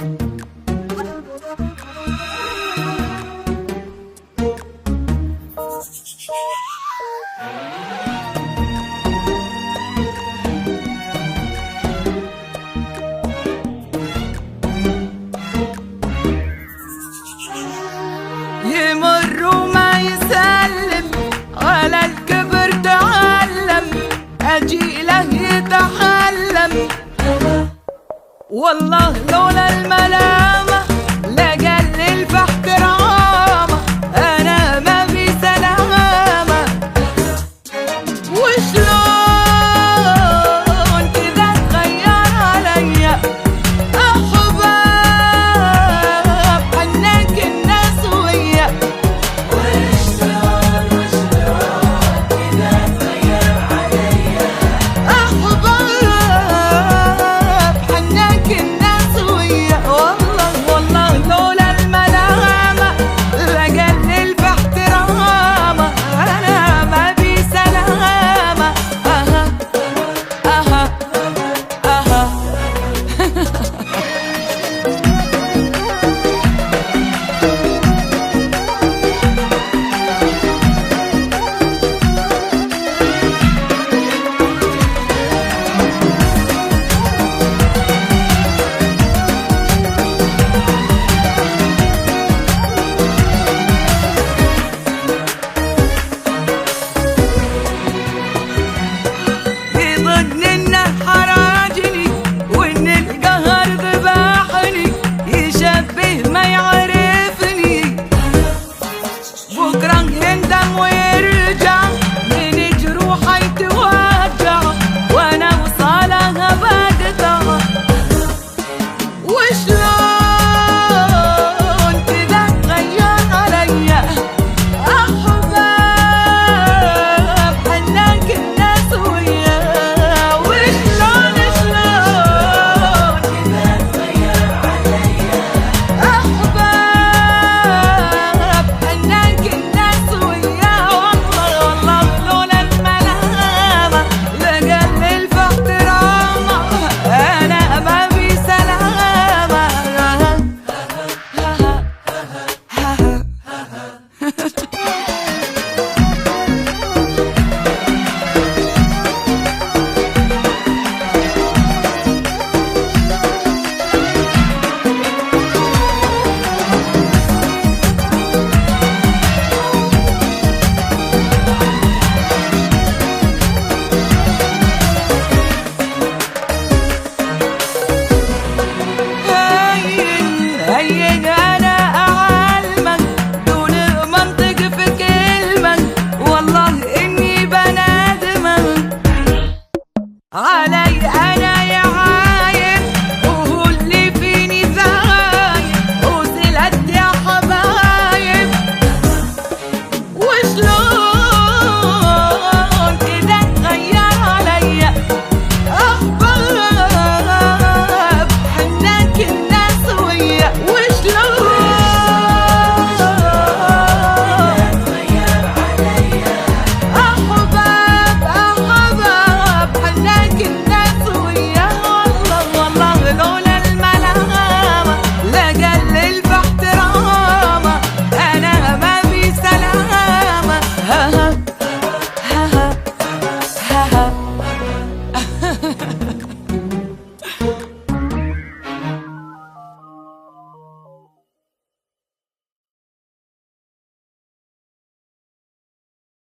يمر وما يسلم على الكبر تعلم، أجي له يتحلم. والله لولا الملامة لقلل في احترامه، أنا ما في سلامة. وشلون كذا تغير عليا أحباب حنك الناس ويا. وشلون كذا تغير عليا أحباب حنك الناس ويا. والله لولا الملامة لقلل في احترامه، أنا ما بي سلامة. أها أها أها يظن انه حراجني وان القهر ذبحني، يشبه ما يعرفني. بكره يندم ويرجع من جروحه يتوجع، وانا وصالها بقطع. وش